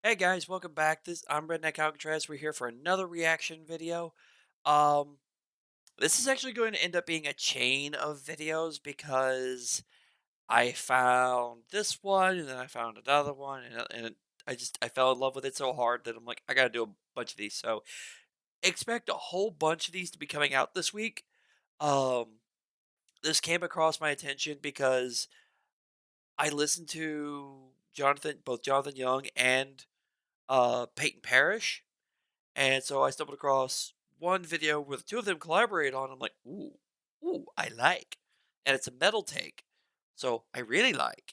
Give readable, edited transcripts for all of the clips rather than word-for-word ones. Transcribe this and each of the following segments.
Hey guys, welcome back. I'm Redneck-Alcatraz. We're here for another reaction video. Um, this is actually going to end up being a chain of videos because I found this one and then I found another one and I fell in love with it so hard that I'm like I got to do a bunch of these. So expect a whole bunch of these to be coming out this week. Um, this came across my attention because I listened to both Jonathan Young and Peyton Parrish. And so I stumbled across one video where the two of them collaborate on. I'm like, ooh, I like. And it's a metal take. So I really like.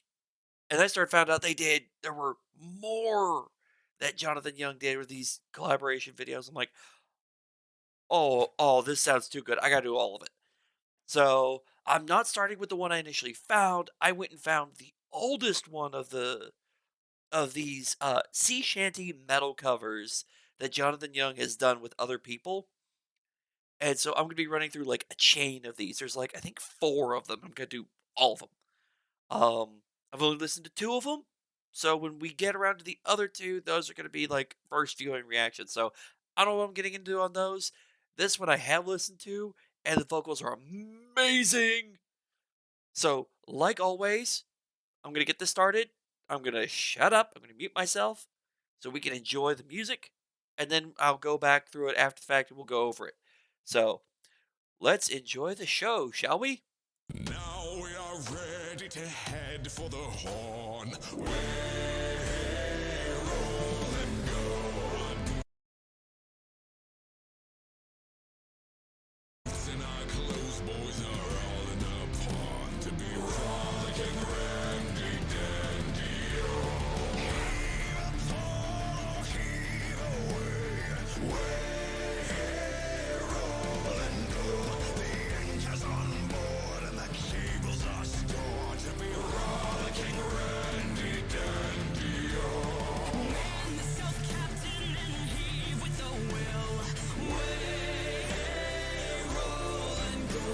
And I started found out there were more that Jonathan Young did with these collaboration videos. I'm like, oh, this sounds too good. I gotta do all of it. So I'm not starting with the one I initially found. I went and found the oldest one of these sea shanty metal covers that Jonathan Young has done with other people. And so I'm gonna be running through like a chain of these. There's like I think four of them. I'm gonna do all of them. I've only listened to two of them, so when we get around to the other two, those are gonna be like first viewing reactions. So I don't know what I'm getting into on those. This one I have listened to, and the vocals are amazing. So like always, I'm gonna get this started. I'm gonna shut up. I'm gonna mute myself so we can enjoy the music, and then I'll go back through it after the fact and we'll go over it. So let's enjoy the show, shall we? Now we are ready to head for the horn. In our clothes, boys are all in a pond to be frolicking randy dandy. Anchors on board and the cables are stored to be rollicking randy dandy. Man the self-captain and heave with a will. Roll and go.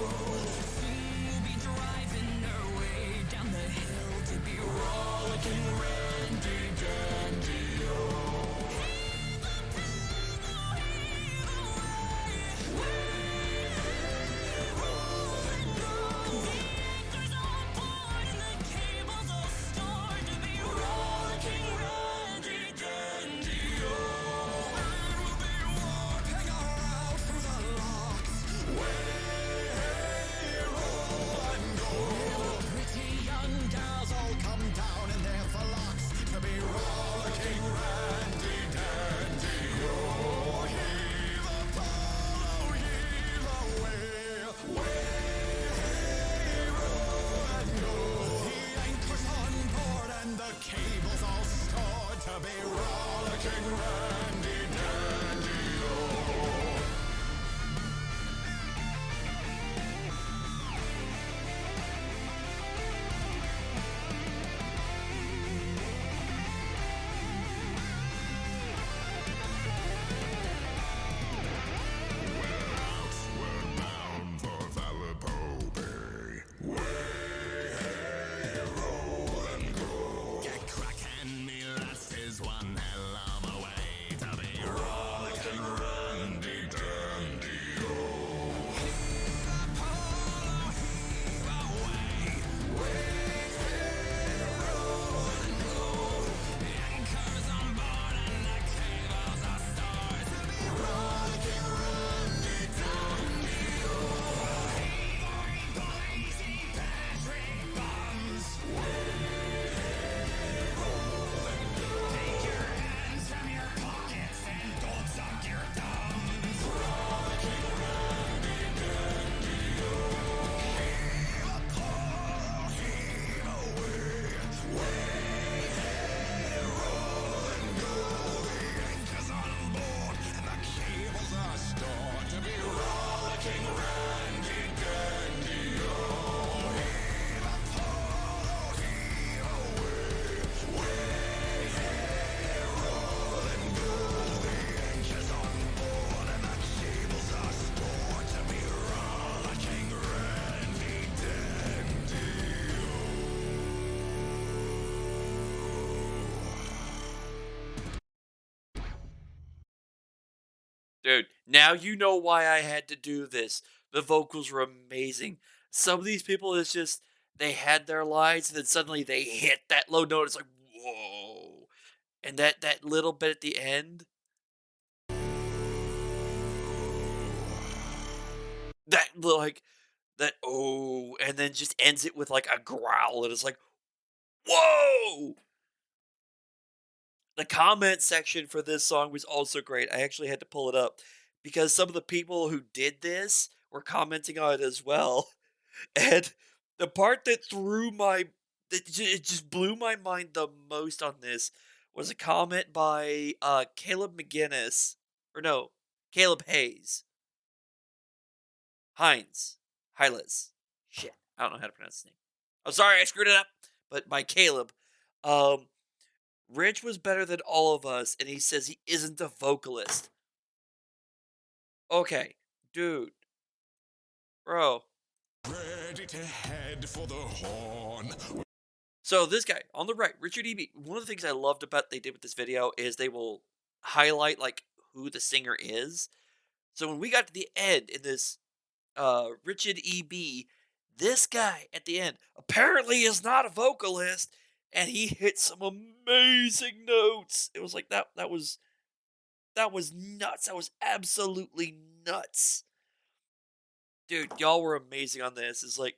Soon we'll be driving our way down the hill to be rollicking randy dandy. Cables all stored to be rollicking randy dandy. We're bound for Vallejo Bay. Get cracking, me lasses, one hell of a way to be Dude, now you know why I had to do this. The vocals were amazing. Some of these people, it's just they had their lines, and then suddenly they hit that low note. It's like, whoa! And that little bit at the end, that like that and then just ends it with like a growl, and it's like, whoa! The comment section for this song was also great. I actually had to pull it up because some of the people who did this were commenting on it as well. And the part that it just blew my mind the most on this was a comment by Caleb McGinnis, or no, Caleb Hines, Hylas. Shit, I don't know how to pronounce his name. I'm sorry, I screwed it up. But by Caleb, um, Rich was better than all of us, and he says he isn't a vocalist. Okay, dude, bro. Ready to head for the horn. So this guy on the right, Richard E.B. One of the things I loved about they did with this video is they will highlight like who the singer is. So when we got to the end in this Richard E.B., this guy at the end apparently is not a vocalist, and he hit some amazing notes. It was like that was nuts. That was absolutely nuts. Dude, y'all were amazing on this. It's like,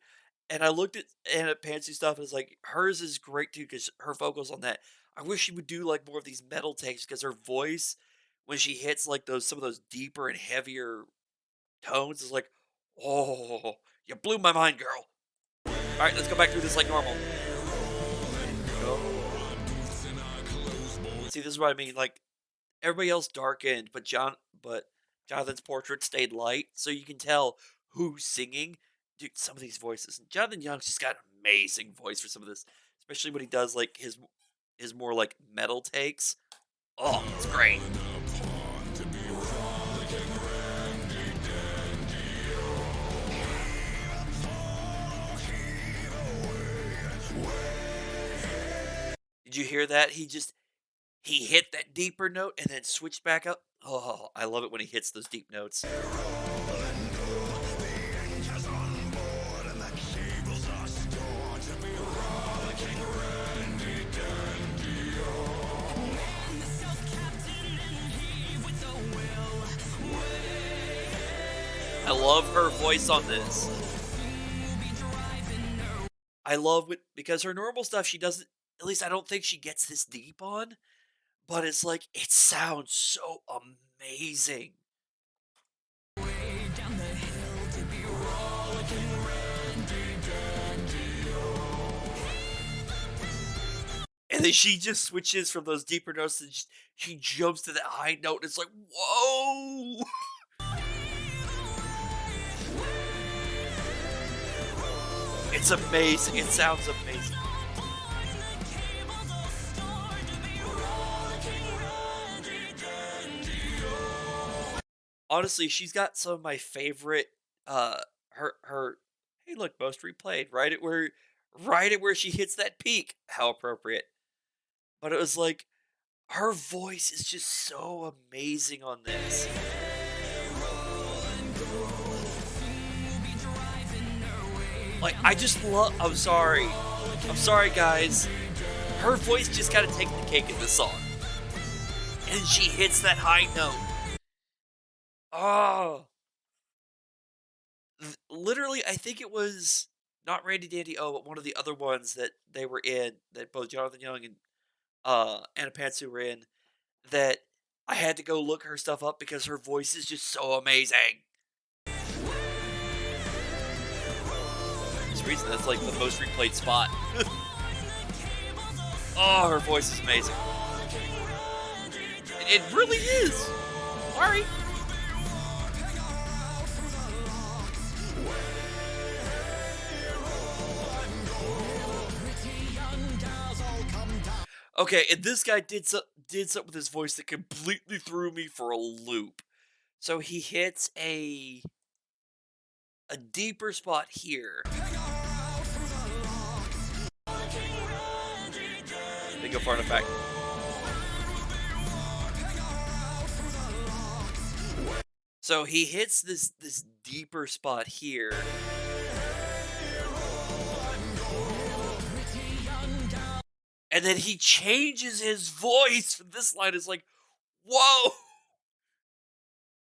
and I looked at Anna Pansy stuff, and it's like hers is great too because her vocals on that. I wish she would do like more of these metal takes because her voice, when she hits like those some of those deeper and heavier tones, is like, oh, you blew my mind, girl. All right, let's go back through this like normal. Go. See, this is what I mean. Like everybody else darkened, but Jonathan's portrait stayed light, so you can tell who's singing. Dude, some of these voices. Jonathan Young's just got an amazing voice for some of this, especially when he does like his more like metal takes. Oh, it's great. Did you hear that? He hit that deeper note and then switched back up. Oh, I love it when he hits those deep notes. I love her voice on this. I love it because her normal stuff she doesn't, at least I don't think she gets this deep on, but it's like it sounds so amazing. And then she just switches from those deeper notes and she jumps to that high note and it's like, whoa! It's amazing. It sounds amazing. Honestly, she's got some of my favorite her hey look, most replayed, right at where she hits that peak. How appropriate. But it was like her voice is just so amazing on this. Like I just love I'm sorry. I'm sorry guys. Her voice just gotta take the cake in this song. And she hits that high note. Oh, literally, I think it was not Randy Dandy O, but one of the other ones that they were in that both Jonathan Young and Anna Pantsu were in. That I had to go look her stuff up because her voice is just so amazing. For this reason, that's like the most replayed spot. Oh, her voice is amazing. It really is. Sorry. Okay, and this guy did something with his voice that completely threw me for a loop. So he hits a deeper spot here. They go far enough back. So he hits this deeper spot here, and then he changes his voice. This line is like, whoa!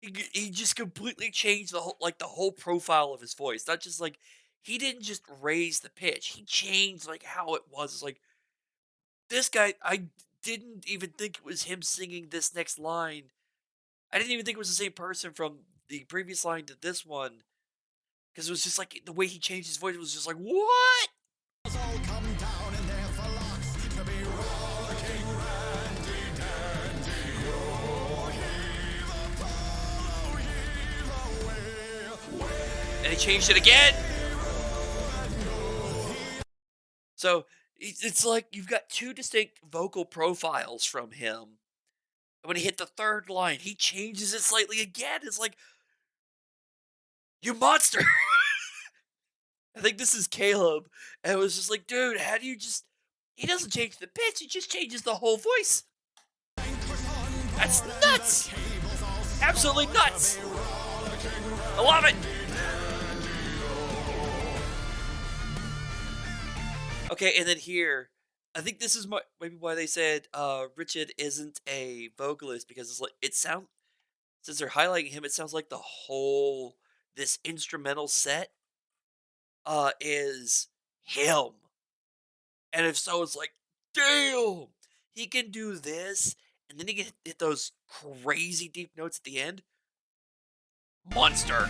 He just completely changed the whole profile of his voice. Not just like he didn't just raise the pitch. He changed like how it was. It's like this guy. I didn't even think it was him singing this next line. I didn't even think it was the same person from the previous line to this one because it was just like the way he changed his voice was just like what? all come down in their phyllox to be rollicking randy dandy. Oh, heave a polo, heave away. And he changed it again. So it's like you've got two distinct vocal profiles from him. And when he hit the third line, he changes it slightly again. It's like, you monster. I think this is Caleb. And it was just like, dude, how do you just. He doesn't change the pitch, he just changes the whole voice. That's nuts. Absolutely nuts. I love it. Okay, and then here, I think this is maybe why they said Richard isn't a vocalist because it's like it sounds since they're highlighting him, it sounds like the whole this instrumental set is him. And if so, it's like, damn, he can do this, and then he can hit those crazy deep notes at the end. Monster.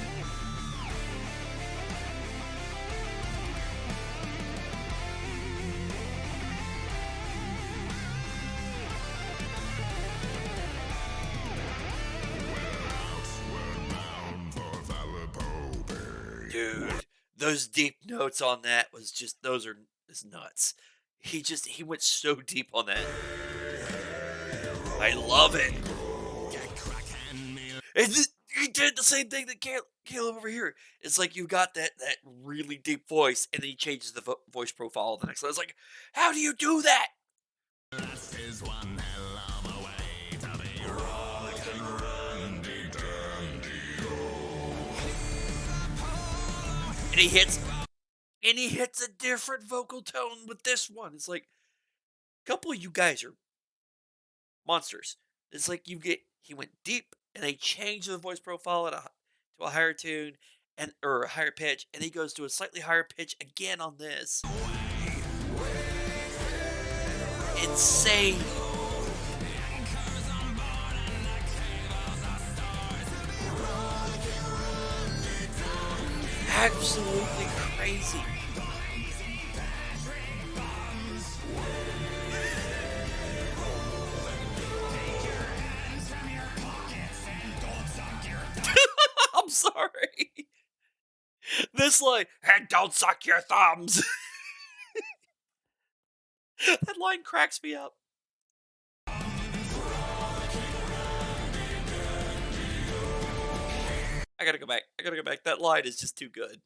Dude, those deep notes on that was just those are is nuts. He went so deep on that. I love it. And he did the same thing that Caleb over here. It's like you got that really deep voice, and then he changes the voice profile the next one. It's like, how do you do that? Is one hell of a way to be rollicking randy dandy. And he hits a different vocal tone with this one. It's like, a couple of you guys are monsters. It's like he went deep and they changed the voice profile to a higher tune and or a higher pitch, and he goes to a slightly higher pitch again on this. Insane. Absolutely crazy. I'm sorry. This line, and don't suck your thumbs. That line cracks me up. I gotta go back. I gotta go back. That line is just too good.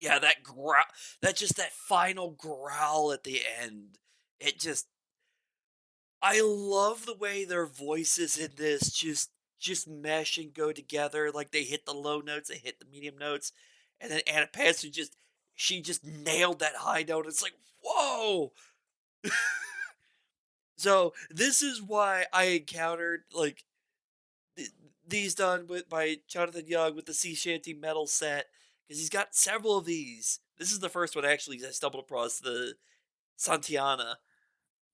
Yeah, that growl, that final growl at the end. It just I love the way their voices in this just mesh and go together. Like they hit the low notes, they hit the medium notes, and then Anna Patsy she just nailed that high note. It's like, whoa. So this is why I encountered like th- these done with by Jonathan Young with the Sea Shanty metal set because he's got several of these. This is the first one actually I stumbled across the Santiana,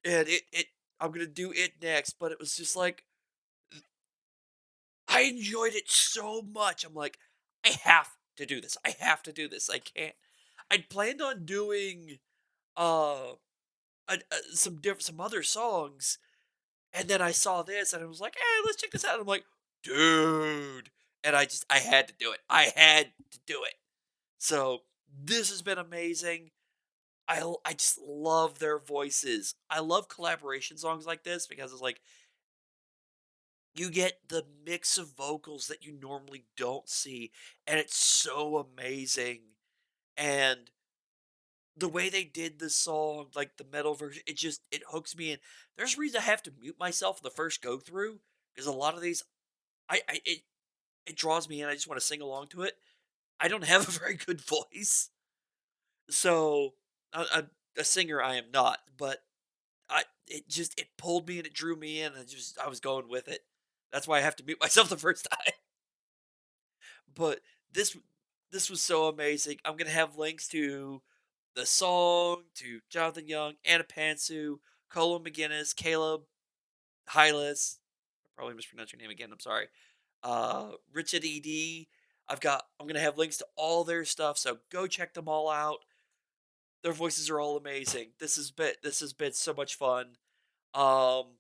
and it I'm gonna do it next, but it was just like I enjoyed it so much. I'm like, I have to do this. I have to do this. I can't. I'd planned on doing uh some other songs, and then I saw this and I was like, hey, let's check this out. And I'm like, dude, and I had to do it. I had to do it. So this has been amazing. I just love their voices. I love collaboration songs like this because it's like you get the mix of vocals that you normally don't see, and it's so amazing. And the way they did the song, like the metal version, it hooks me in. There's a reason I have to mute myself the first go through because a lot of these, it draws me in. I just want to sing along to it. I don't have a very good voice, so a singer I am not. But it pulled me and it drew me in, and I was going with it. That's why I have to mute myself the first time. But this this was so amazing. I'm gonna have links to the song, to Jonathan Young, Anna Pantsu, Colin McGinnis, Caleb Hylas. I probably mispronounced your name again. I'm sorry. Richard Ed. I'm gonna have links to all their stuff, so go check them all out. Their voices are all amazing. This has been so much fun. Um,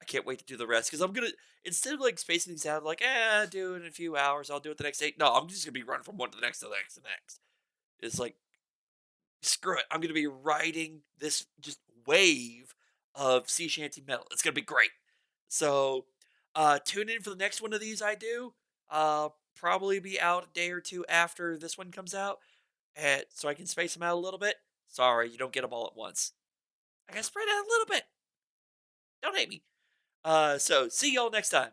I can't wait to do the rest because I'm gonna instead of like spacing these out, like do it in a few hours. I'll do it the next day. No, I'm just gonna be running from one to the next to the next to the next. It's like screw it. I'm gonna be riding this just wave of sea shanty metal. It's gonna be great. So tune in for the next one of these I do. Probably be out a day or two after this one comes out, and so I can space them out a little bit. Sorry, you don't get them all at once. I gotta spread out a little bit. Don't hate me. So see y'all next time.